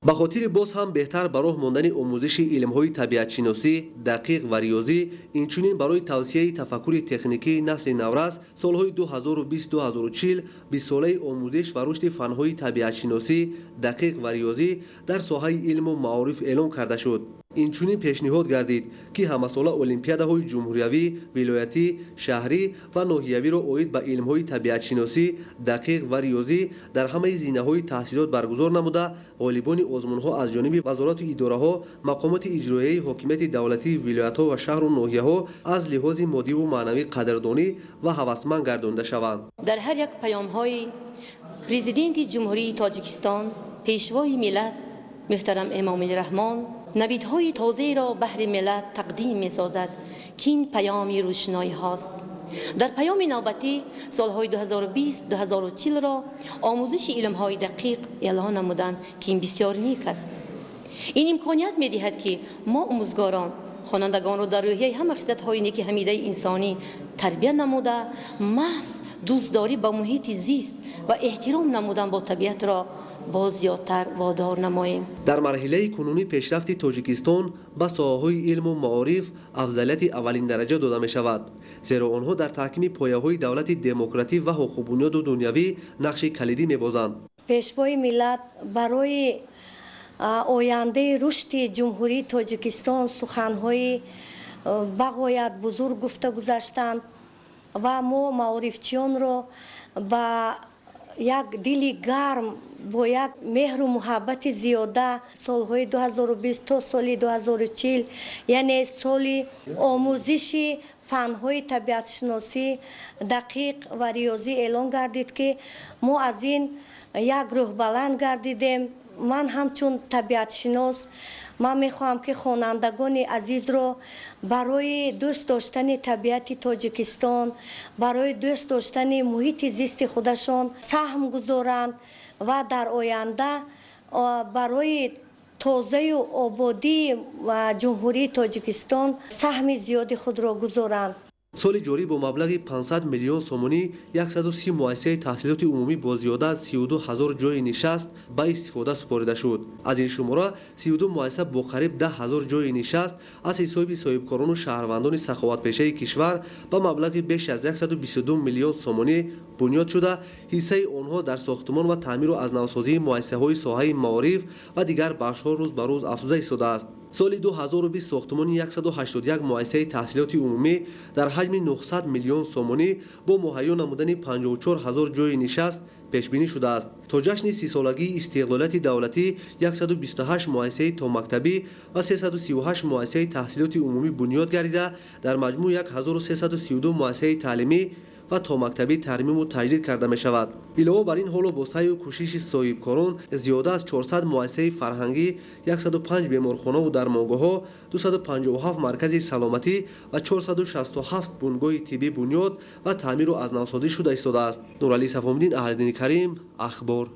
به خاطر باز هم بهتر برای ماندن آموزش علم‌های طبیعت‌شناسی دقیق و ریاضی اینچنین برای توسعه تفکر تکنیکی نسل نورس سالهای 2020-2040 20 ساله آموزش و رشد فن‌های طبیعت‌شناسی دقیق و ریاضی در ساحه علم و معارف اعلام کرده شد. اینچنین پیشنهاد گردید که همساله المپیادهای جمهوریوی، ولایتی، شهری و ناحیوی را اوید به علم‌های طبیعت‌شناسی دقیق و ریاضی در همه زمینه‌های تحصیلات برگزار نموده غالبان آزمون‌ها از جانب وزارات و اداره‌ها، مقامات اجرایی، حاکمیت دولتی، ولایت‌ها و شهر و ناحیه‌ها از لحاظ مادی و معنوی قدردانی و هوسمند گردانده شوند. در هر یک پیام‌های پرزیدنت جمهوری تاجیکستان پیشوای ملت محترم امام رحمان نویدهای تازه را بهر ملت تقدیم می‌سازد که این پیام روشنایی هاست. در پیام نوبتی سالهای 2020-2040 را آموزش علم‌های دقیق اعلان نمودند که این بسیار نیک است. این امکانیت می‌دهد که ما آموزگاران خوانندگان را در روحیه همه خصلت‌های نیک حمیده انسانی تربیت نموده محض دوستداری با محیط زیست و احترام نمودن با طبیعت را باز زیادتر وادار نماییم. در مرحله کنونی پیشرفت تاجیکستان به ساحه‌های علم و معارف افضلیت اولین درجه داده می شود، زیرا آنها در تحکیم پایه‌های دولت دموکراتیک و حقوق بنیاد و دنیوی نقش کلیدی می‌بازند. پیشوای ملت برای آینده رشد جمهوری تاجیکستان سخن‌های بغایت بزرگ گفته گذاشتند و ما معارفچیان را با یک دلی گرم با یک مهر و محبت زیاده سالهای 2020 تا سال 2040 یعنی سال آموزش فن‌های طبیعت‌شناسی دقیق و ریاضی اعلان گردید که ما از این یک روح بلند گردیدیم. من همچون طبیعت‌شناس من میخواهم که خوانندگان عزیز را برای دوست داشتن طبیعت تاجیکستان، برای دوست داشتن محیط زیست خودشان سهم گذارند و در آینده برای توسعه و آبادی و جمهوری تاجیکستان سهم زیادی خود را گذارند. سال جاری با مبلغ 500 میلیون سومانی 130 مؤسسه تحصیلات عمومی با زیاده از 32,000 جای نشست به استفاده سپرده شد. از این شماره 32 مؤسسه با قریب 10,000 جای نشست از حساب صاحبکاران و شهروندان سخاوتپیشه کشور به مبلغ بیش از 122 میلیون سومانی بنیاد شده. حصه آنها در ساختمان و تعمیر و از نوسازی مؤسسه‌های ساحه معارف و دیگر بخش‌ها روز به روز افزوده شده است. سال 2020 ساختمان 181 مؤسسه تحصیلات عمومی در حجم 900 میلیون سومانی با مهیا نمودن 54,000 جای نشست پیش بینی شده است. تا جشن 30 سالگی استقلالیت دولتی 128 مؤسسه تا مکتبی و 338 مؤسسه تحصیلات عمومی بنیاد گردیده در مجموع 1332 مؤسسه تعلیمی و تا مکتبی ترمیم و تجدید کرده می شود. علاوه بر این حال با سعی و کوشش صاحبکاران زیاده از 400 مؤسسه فرهنگی، 105 بیمارخانه و درمانگاه‌ها، 257 مرکز سلامتی و 467 بنگاه طبی بنیاد و تعمیر و از نوسازی شده است. نورعلی صفاالدین، اهل‌دین کریم، اخبار.